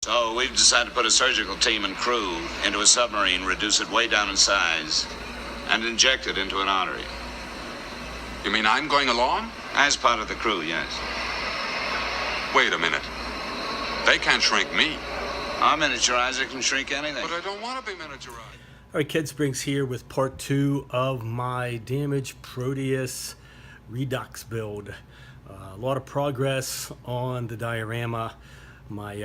So we've decided to put a surgical team and crew into a submarine, reduce it way down in size, and inject it into an artery. You mean I'm going along? As part of the crew, yes. Wait a minute. They can't shrink me. Our miniaturizer can shrink anything. But I don't want to be miniaturized. All right, Kid Springs here with part 2 of my Damaged Proteus Redux build. A lot of progress on the diorama. My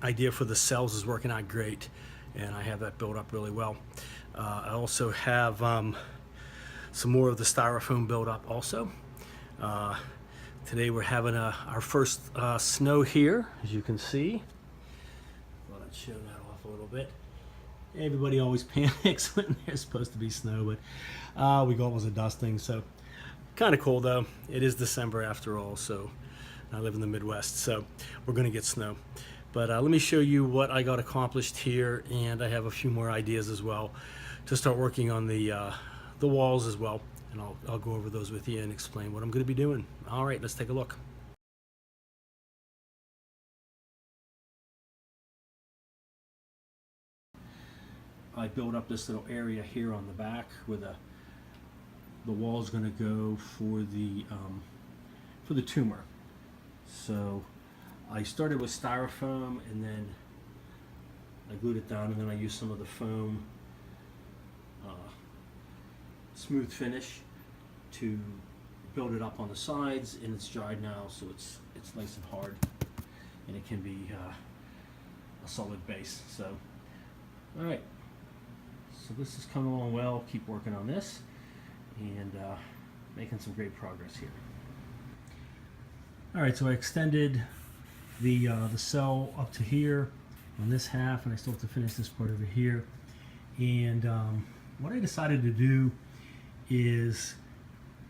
idea for the cells is working out great, and I have that built up really well. I also have some more of the styrofoam built up also. Today we're having our first snow here, as you can see. Thought I'd show that off a little bit. Everybody always panics when there's supposed to be snow, but we got was a dusting, so kind of cool though. It is December after all, so I live in the Midwest, so we're going to get snow. But let me show you what I got accomplished here, and I have a few more ideas as well to start working on the walls as well, and I'll go over those with you and explain what I'm going to be doing. All right, let's take a look. I built up this little area here on the back where the wall's going to go for the tumor. So I started with styrofoam, and then I glued it down, and then I used some of the foam smooth finish to build it up on the sides, and it's dried now, so it's nice and hard, and it can be a solid base. So all right, so this is coming along well. Keep working on this and making some great progress here. All right, so I extended the cell up to here on this half, and I still have to finish this part over here. And what I decided to do is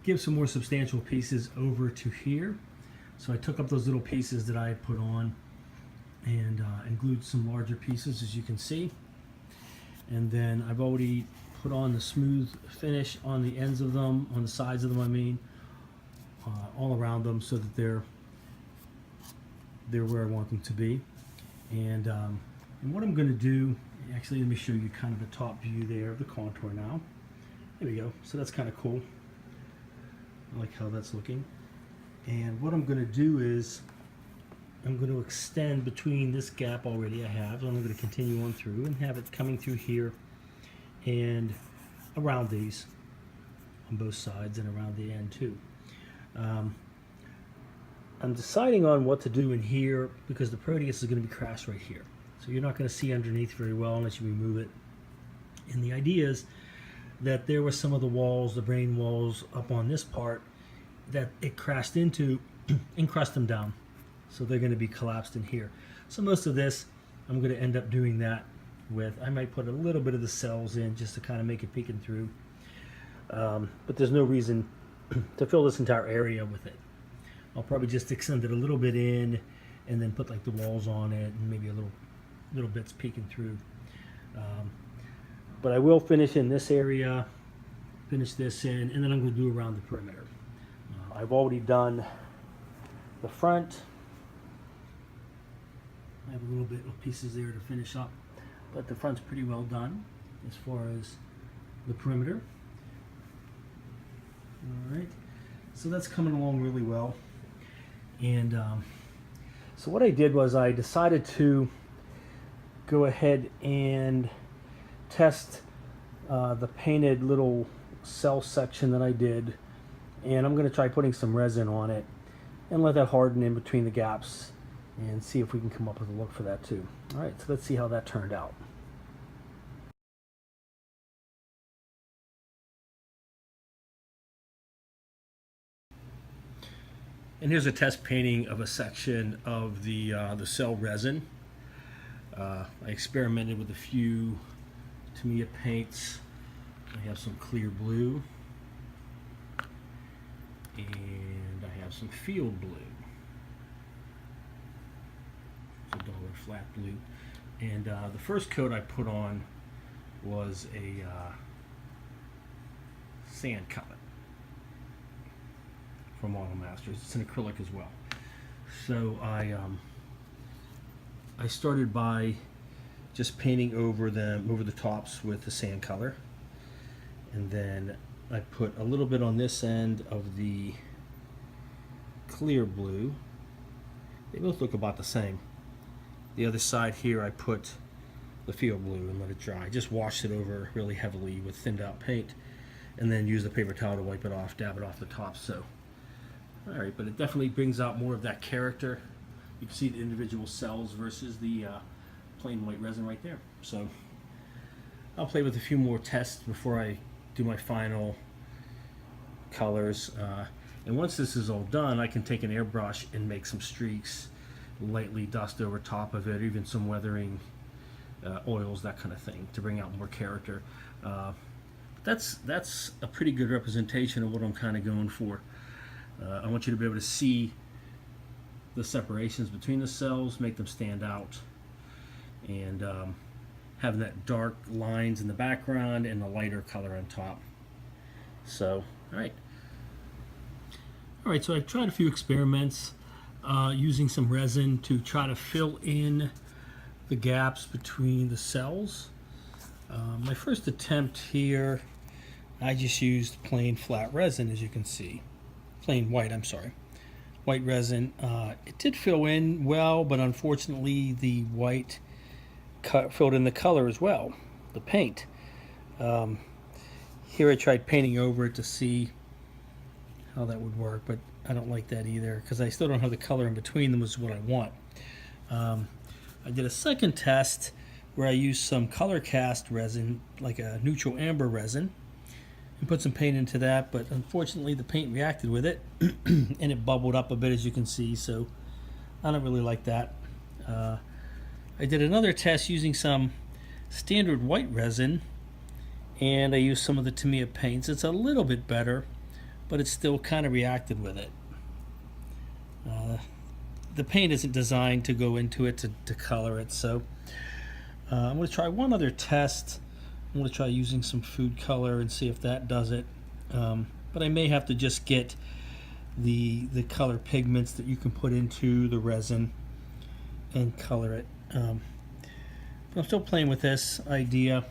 give some more substantial pieces over to here. So I took up those little pieces that I had put on and glued some larger pieces, as you can see. And then I've already put on the smooth finish on the ends of them, on the sides of them, I mean, all around them, so that they're where I want them to be. And what I'm going to do, actually, let me show you kind of the top view there of the contour now. There we go. So that's kind of cool. I like how that's looking. And what I'm going to do is I'm going to extend between this gap already I have, and I'm going to continue on through and have it coming through here and around these on both sides and around the end too. I'm deciding on what to do in here because the Proteus is going to be crashed right here. So you're not going to see underneath very well unless you remove it. And the idea is that there were some of the walls, the brain walls up on this part, that it crashed into and crushed them down. So they're going to be collapsed in here. So most of this, I'm going to end up doing that with. I might put a little bit of the cells in just to kind of make it peeking through. But there's no reason to fill this entire area with it. I'll probably just extend it a little bit in and then put like the walls on it and maybe a little bits peeking through. But I will finish in this area, finish this in, and then I'm going to do around the perimeter. I've already done the front. I have a little bit of pieces there to finish up, but the front's pretty well done as far as the perimeter. All right, so that's coming along really well. And so what I did was I decided to go ahead and test the painted little cell section that I did, and I'm going to try putting some resin on it and let that harden in between the gaps and see if we can come up with a look for that too. All right, so let's see how that turned out. And here's a test painting of a section of the cell resin. I experimented with a few Tamiya paints. I have some clear blue, and I have some field blue. It's a duller flat blue. And the first coat I put on was a sand color from Auto Masters. It's an acrylic as well. So I I started by just painting over the tops with the sand color, and then I put a little bit on this end of the clear blue. They both look about the same. The other side here I put the field blue and let it dry. Just washed it over really heavily with thinned out paint, and then use the paper towel to wipe it off, dab it off the top. So, all right, but it definitely brings out more of that character. You can see the individual cells versus the plain white resin right there. So I'll play with a few more tests before I do my final colors. And once this is all done, I can take an airbrush and make some streaks, lightly dust over top of it, even some weathering oils, that kind of thing, to bring out more character. That's a pretty good representation of what I'm kind of going for. I want you to be able to see the separations between the cells, make them stand out, and having that dark lines in the background and the lighter color on top. So, all right, so I've tried a few experiments using some resin to try to fill in the gaps between the cells. My first attempt here, I just used plain flat resin, as you can see. Plain white, I'm sorry. White resin. It did fill in well, but unfortunately the white filled in the color as well, the paint. Here I tried painting over it to see how that would work, but I don't like that either because I still don't have the color in between them, is what I want. I did a second test where I used some color cast resin, like a neutral amber resin, and put some paint into that, but unfortunately the paint reacted with it and it bubbled up a bit, as you can see, so I don't really like that. I did another test using some standard white resin, and I used some of the Tamiya paints. It's a little bit better, but it still kind of reacted with it. The paint isn't designed to go into it to color it, so I'm going to try one other test. I'm going to try using some food color and see if that does it. But I may have to just get the color pigments that you can put into the resin and color it. But I'm still playing with this idea.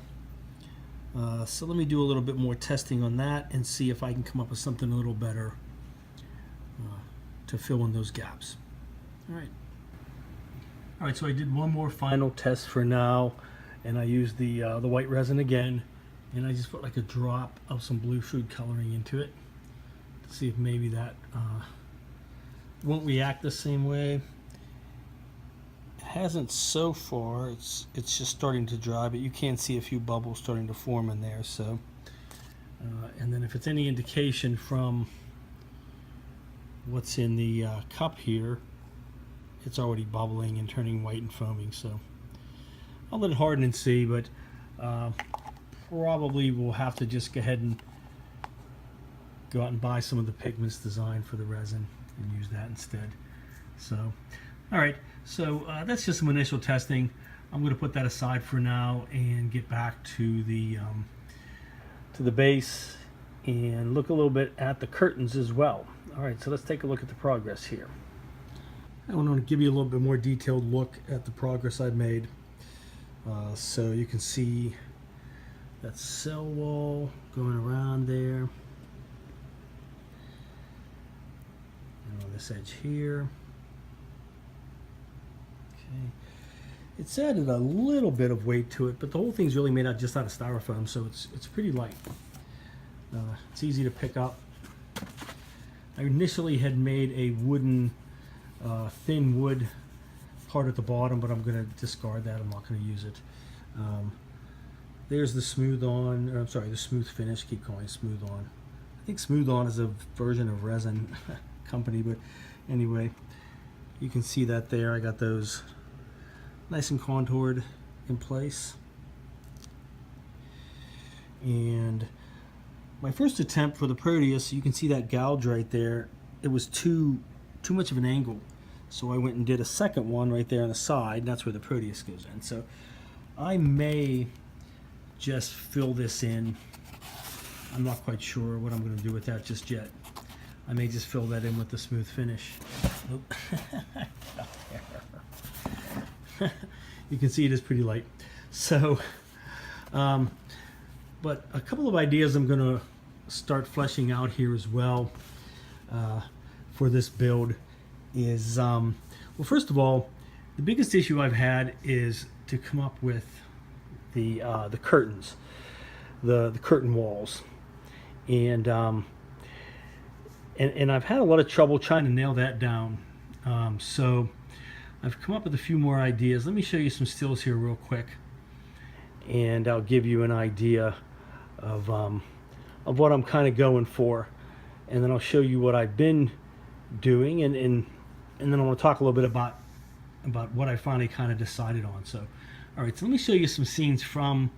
So let me do a little bit more testing on that and see if I can come up with something a little better to fill in those gaps. All right, so I did one more final test for now, and I used the white resin again, and I just put like a drop of some blue food coloring into it to see if maybe that won't react the same way. It hasn't so far. It's just starting to dry, but you can see a few bubbles starting to form in there. So, and then if it's any indication from what's in the cup here, it's already bubbling and turning white and foaming. So I'll let it harden and see, but probably we'll have to just go ahead and go out and buy some of the pigments designed for the resin and use that instead. So, all right, so that's just some initial testing. I'm going to put that aside for now and get back to the base and look a little bit at the curtains as well. All right, so let's take a look at the progress here. I want to give you a little bit more detailed look at the progress I've made. So you can see that cell wall going around there. And on this edge here. Okay. It's added a little bit of weight to it, but the whole thing's really made out just out of styrofoam, so it's pretty light. It's easy to pick up. I initially had made a wooden, thin wood part at the bottom, but I'm going to discard that. I'm not going to use it. There's the smooth on, or I'm sorry, the smooth finish. Keep calling it smooth on. I think smooth on is a version of Resin company, but anyway, you can see that there. I got those nice and contoured in place. And my first attempt for the Proteus, you can see that gouge right there. It was too much of an angle, so I went and did a second one right there on the side, and that's where the Proteus goes in. So I may just fill this in. I'm not quite sure what I'm going to do with that just yet. I may just fill that in with the smooth finish. You can see it is pretty light. So, but a couple of ideas I'm going to start fleshing out here as well for this build is, well, first of all, the biggest issue I've had is to come up with the curtains, the curtain walls, and I've had a lot of trouble trying to nail that down. So I've come up with a few more ideas. Let me show you some stills here real quick, and I'll give you an idea of what I'm kind of going for, and then I'll show you what I've been doing, and then I want to talk a little bit about what I finally kind of decided on. So, all right, so let me show you some scenes from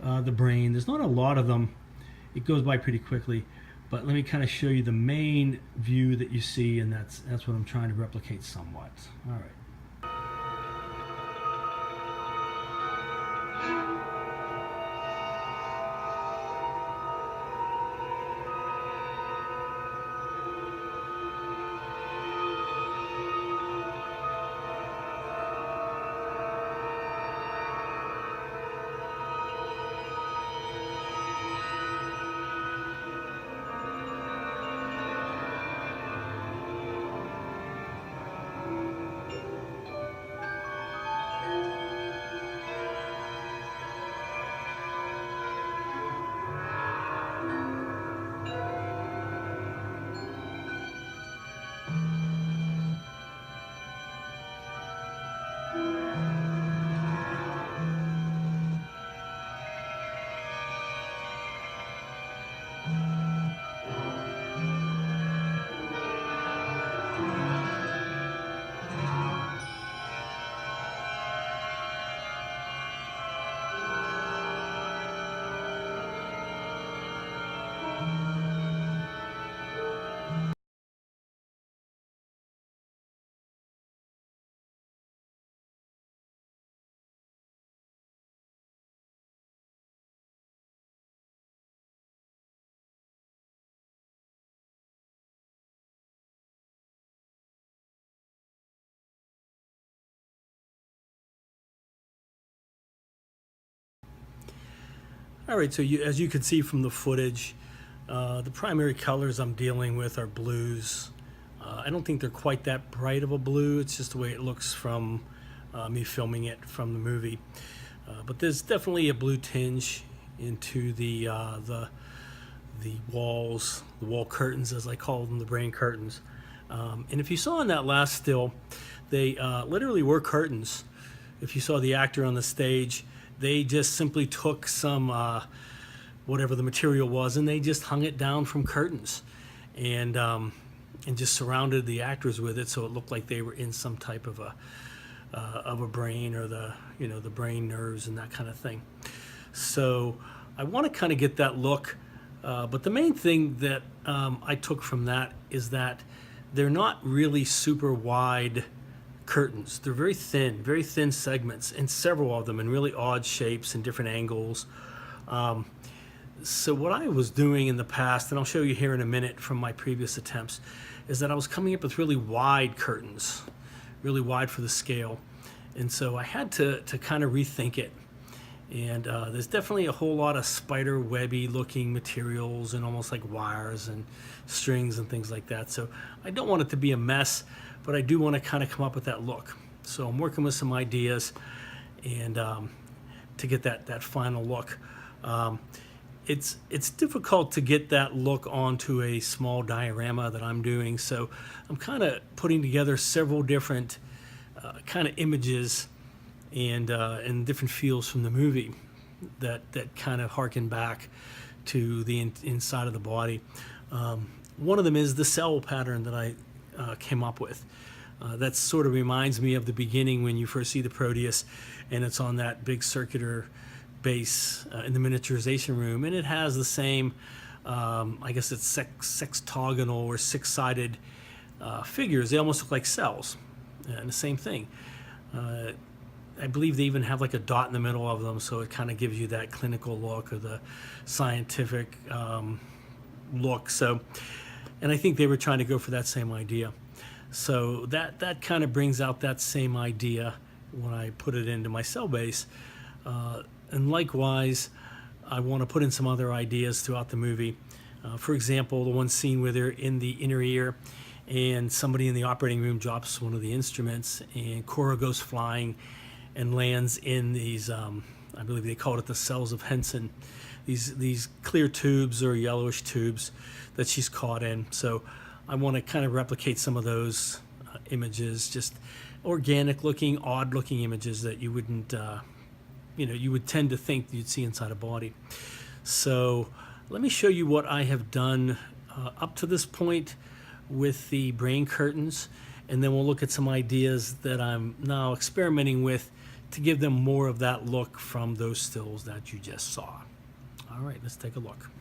the brain. There's not a lot of them. It goes by pretty quickly, but let me kind of show you the main view that you see, and that's what I'm trying to replicate somewhat. All right. All right, so as you can see from the footage, the primary colors I'm dealing with are blues. I don't think they're quite that bright of a blue. It's just the way it looks from me filming it from the movie. But there's definitely a blue tinge into the walls, the wall curtains, as I call them, the brain curtains. And if you saw in that last still, they literally were curtains. If you saw the actor on the stage, they just simply took some whatever the material was, and they just hung it down from curtains, and just surrounded the actors with it, so it looked like they were in some type of a brain, or the brain nerves and that kind of thing. So I want to kind of get that look, but the main thing that I took from that is that they're not really super wide curtains. They're very thin segments, and several of them in really odd shapes and different angles. So what I was doing in the past, and I'll show you here in a minute from my previous attempts, is that I was coming up with really wide curtains, really wide for the scale. And so I had to kind of rethink it. And there's definitely a whole lot of spider webby looking materials, and almost like wires and strings and things like that. So I don't want it to be a mess, but I do want to kind of come up with that look. So I'm working with some ideas, and to get that final look. It's difficult to get that look onto a small diorama that I'm doing, so I'm kind of putting together several different kind of images and different feels from the movie that kind of harken back to the inside of the body. One of them is the cell pattern that I came up with. That sort of reminds me of the beginning when you first see the Proteus, and it's on that big circular base in the miniaturization room, and it has the same, I guess it's sextagonal or six-sided figures. They almost look like cells, and the same thing. I believe they even have like a dot in the middle of them, so it kind of gives you that clinical look, or the scientific look. So, and I think they were trying to go for that same idea. So that kind of brings out that same idea when I put it into my cell base. And likewise, I want to put in some other ideas throughout the movie. For example, the one scene where they're in the inner ear and somebody in the operating room drops one of the instruments and Cora goes flying and lands in these, I believe they called it the cells of Henson, these clear tubes or yellowish tubes that she's caught in. So I want to kind of replicate some of those images, just organic looking, odd looking images that you wouldn't, you would tend to think you'd see inside a body. So let me show you what I have done up to this point with the brain curtains, and then we'll look at some ideas that I'm now experimenting with to give them more of that look from those stills that you just saw. All right, let's take a look.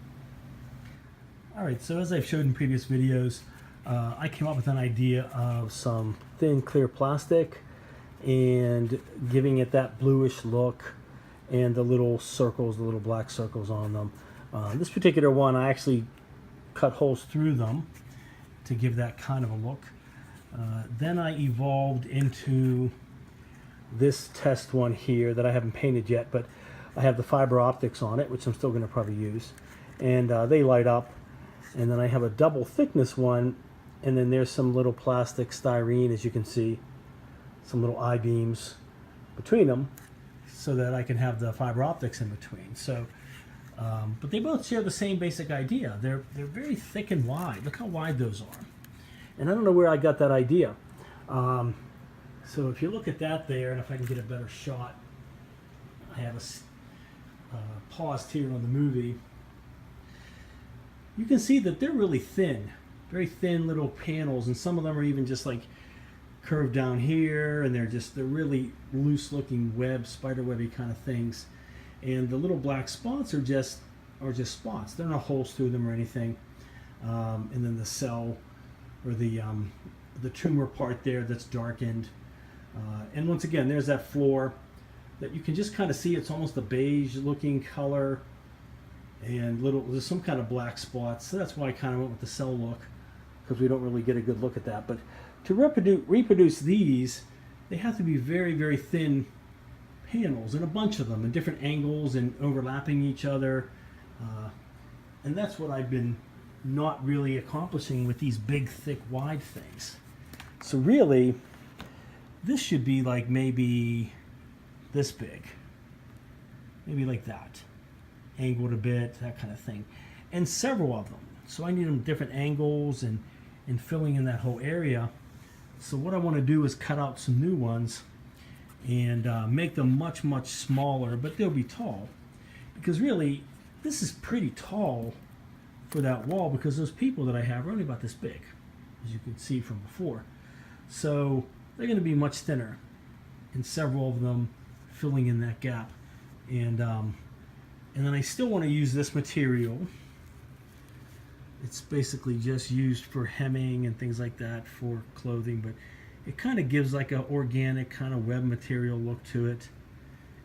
All right, so as I've showed in previous videos, I came up with an idea of some thin clear plastic and giving it that bluish look and the little circles, the little black circles on them. This particular one, I actually cut holes through them to give that kind of a look. Then I evolved into this test one here that I haven't painted yet, but I have the fiber optics on it, which I'm still going to probably use, and they light up. And then I have a double thickness one, and then there's some little plastic styrene, as you can see, some little I-beams between them so that I can have the fiber optics in between. So but they both share the same basic idea. They're very thick and wide. Look how wide those are. And I don't know where I got that idea. So if you look at that there, and if I can get a better shot, I have paused here on the movie. You can see that they're really thin, very thin little panels, and some of them are even just like curved down here, and they're really loose looking web, spider webby kind of things. And the little black spots are just spots. There are no holes through them or anything. And then the cell, or the tumor part there that's darkened. And once again, there's that floor that you can just kind of see. It's almost a beige looking color, and there's some kind of black spots. So that's why I kind of went with the cell look, because we don't really get a good look at that. But to reproduce these, they have to be very, very thin panels, and a bunch of them in different angles and overlapping each other. And that's what I've been not really accomplishing with these big, thick, wide things. So really, this should be like maybe this big, maybe like that, angled a bit, that kind of thing, and several of them. So I need them different angles and filling in that whole area. So what I want to do is cut out some new ones and make them much, much smaller, but they'll be tall, because really this is pretty tall for that wall, because those people that I have are only about this big, as you can see from before. So they're going to be much thinner, and several of them filling in that gap. And then I still want to use this material. It's basically just used for hemming and things like that for clothing, but it kind of gives like an organic kind of web material look to it.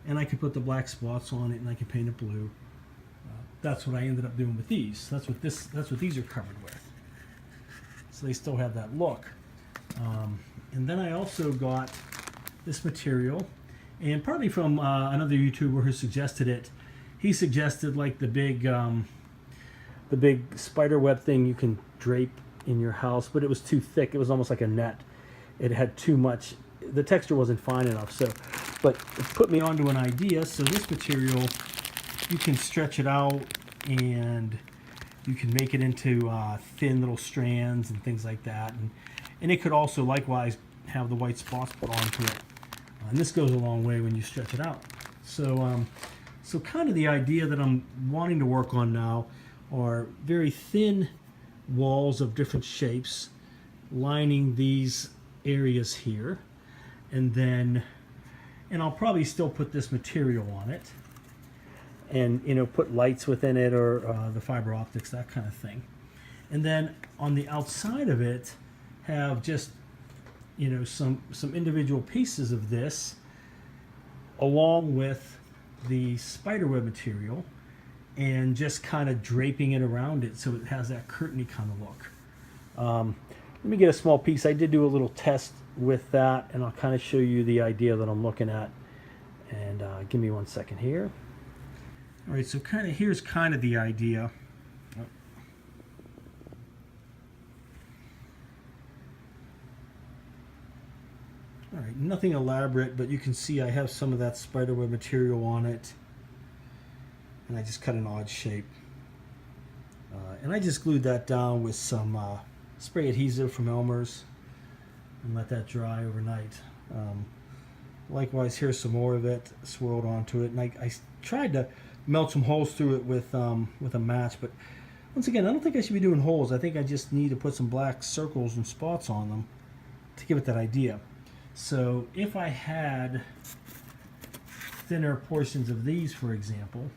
And I can put the black spots on it, and I can paint it blue. That's what I ended up doing with these. That's what these are covered with. So they still have that look. And then I also got this material, and partly from another YouTuber who suggested it. He suggested like the big spider web thing you can drape in your house, but it was too thick. It was almost like a net. It had too much. The texture wasn't fine enough. So, but it put me onto an idea. So this material, you can stretch it out, and you can make it into thin little strands and things like that. And it could also likewise have the white spots put onto it. And this goes a long way when you stretch it out. So, so kind of the idea that I'm wanting to work on now are very thin walls of different shapes lining these areas here, and I'll probably still put this material on it, and put lights within it, or the fiber optics, that kind of thing. And then on the outside of it have just some individual pieces of this along with the spiderweb material, and just kind of draping it around it so it has that curtainy kind of look. Let me get a small piece. I did do a little test with that, and I'll kind of show you the idea that I'm looking at. And give me 1 second here. All right, so here's kind of the idea. All right, nothing elaborate, but you can see I have some of that spiderweb material on it, and I just cut an odd shape. And I just glued that down with some spray adhesive from Elmer's and let that dry overnight. Likewise, here's some more of it swirled onto it, and I tried to melt some holes through it with a match, but once again, I don't think I should be doing holes. I think I just need to put some black circles and spots on them to give it that idea. So if I had thinner portions of these, for example,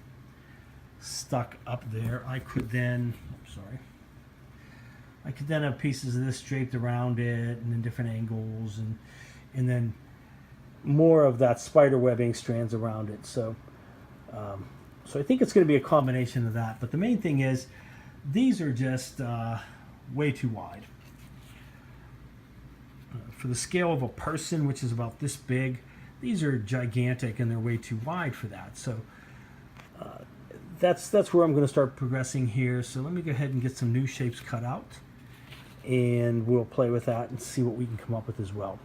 stuck up there, I could then, I could then have pieces of this draped around it and in different angles, and then more of that spider webbing strands around it. So I think it's going to be a combination of that. But the main thing is, these are just way too wide. For the scale of a person, which is about this big, these are gigantic and they're way too wide for that. So that's where I'm going to start progressing here. So let me go ahead and get some new shapes cut out, and we'll play with that and see what we can come up with as well.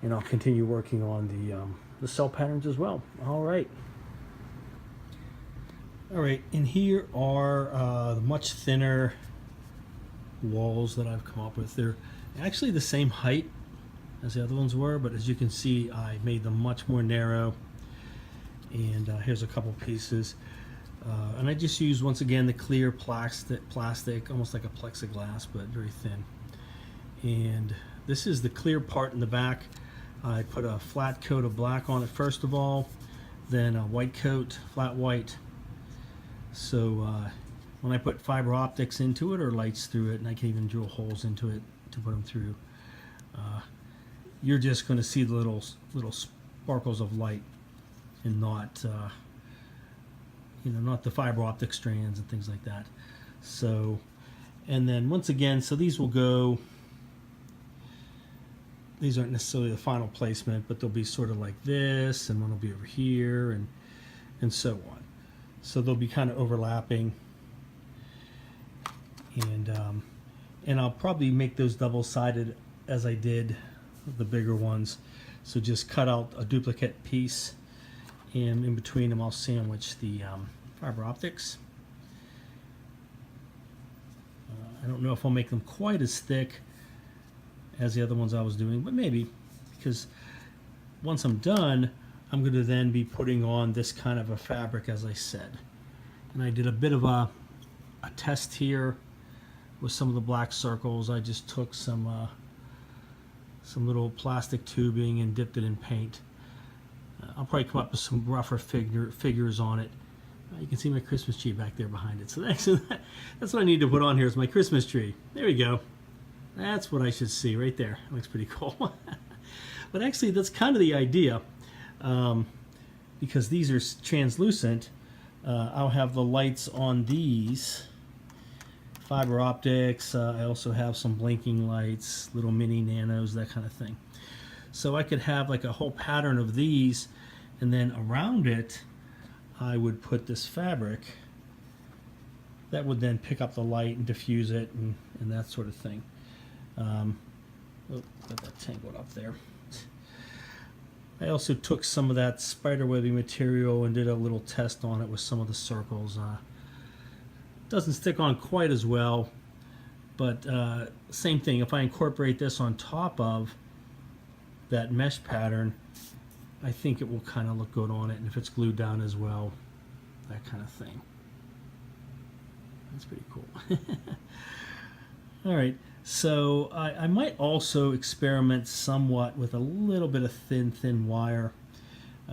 And I'll continue working on the cell patterns as well. All right. All right, and here are the much thinner walls that I've come up with. They're actually the same height as the other ones were, but as you can see, I made them much more narrow. And here's a couple pieces. And I just used, once again, the clear plastic, almost like a plexiglass, but very thin. And this is the clear part in the back. I put a flat coat of black on it first of all, then a white coat, flat white. So when I put fiber optics into it or lights through it, and I can even drill holes into it to put them through, you're just going to see the little sparkles of light, and not not the fiber optic strands and things like that. So, and then once again, so these will go. These aren't necessarily the final placement, but they'll be sort of like this, and one will be over here, and so on. So they'll be kind of overlapping, and I'll probably make those double-sided as I did the bigger ones. So just cut out a duplicate piece, and in between them I'll sandwich the fiber optics. I don't know if I'll make them quite as thick as the other ones I was doing, but maybe, because once I'm done, I'm going to then be putting on this kind of a fabric, as I said. And I did a bit of a test here with some of the black circles. I just took some little plastic tubing and dipped it in paint. I'll probably come up with some rougher figures on it. You can see my Christmas tree back there behind it. So that's what I need to put on here, is my Christmas tree. There we go. That's what I should see right there. It looks pretty cool. But actually, that's kind of the idea. Because these are translucent, I'll have the lights on these fiber optics. I also have some blinking lights, little mini nanos, that kind of thing. So I could have like a whole pattern of these, and then around it I would put this fabric that would then pick up the light and diffuse it and that sort of thing. Got that tangled up there. I also took some of that spiderwebby material and did a little test on it with some of the circles. Doesn't stick on quite as well, but same thing. If I incorporate this on top of that mesh pattern, I think it will kind of look good on it, and if it's glued down as well, that kind of thing. That's pretty cool. All right. So I might also experiment somewhat with a little bit of thin wire,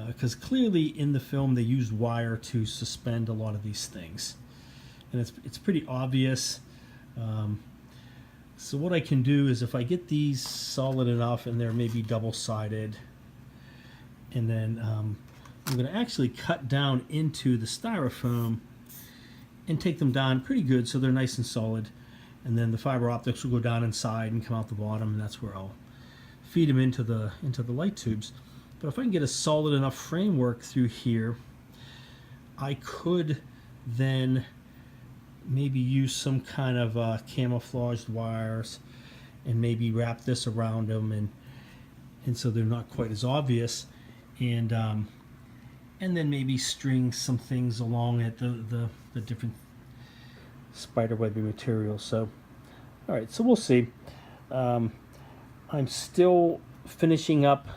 because clearly in the film they used wire to suspend a lot of these things, and it's pretty obvious. So what I can do is, if I get these solid enough and they're maybe double-sided, and then I'm going to actually cut down into the styrofoam and take them down pretty good so they're nice and solid. And then the fiber optics will go down inside and come out the bottom, and that's where I'll feed them into the light tubes. But if I can get a solid enough framework through here, I could then maybe use some kind of camouflaged wires and maybe wrap this around them, and so they're not quite as obvious, and then maybe string some things along at the different spiderwebby materials. So, all right, so we'll see. I'm still finishing up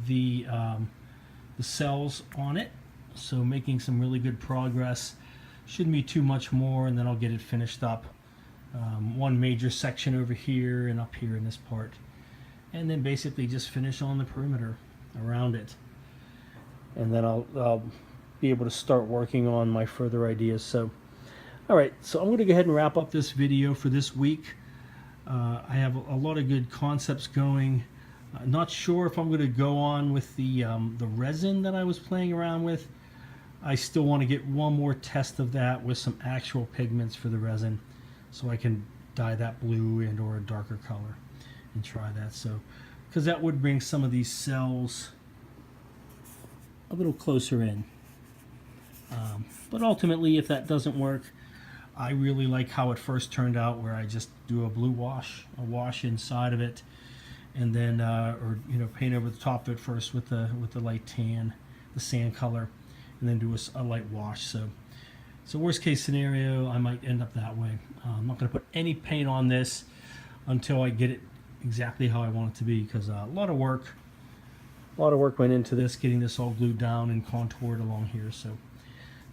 the cells on it, so making some really good progress. Shouldn't be too much more, and then I'll get it finished up. One major section over here and up here in this part, and then basically just finish on the perimeter around it, and then I'll be able to start working on my further ideas. So, all right, so I'm going to go ahead and wrap up this video for this week. I have a lot of good concepts going. Not sure if I'm going to go on with the resin that I was playing around with. I still want to get one more test of that with some actual pigments for the resin, so I can dye that blue and or a darker color and try that. So, because that would bring some of these cells a little closer in. But ultimately, if that doesn't work, I really like how it first turned out, where I just do a blue wash, a wash inside of it, and then or paint over the top of it first with the light tan, the sand color, and then do a light wash. So worst case scenario, I might end up that way. I'm not going to put any paint on this until I get it exactly how I want it to be, because a lot of work went into this, getting this all glued down and contoured along here. So,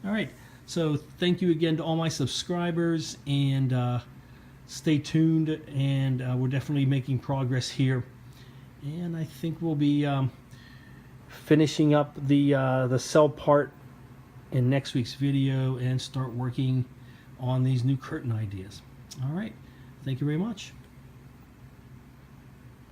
all right. So thank you again to all my subscribers, and stay tuned. And we're definitely making progress here. And I think we'll be finishing up the cell part in next week's video and start working on these new curtain ideas. All right. Thank you very much.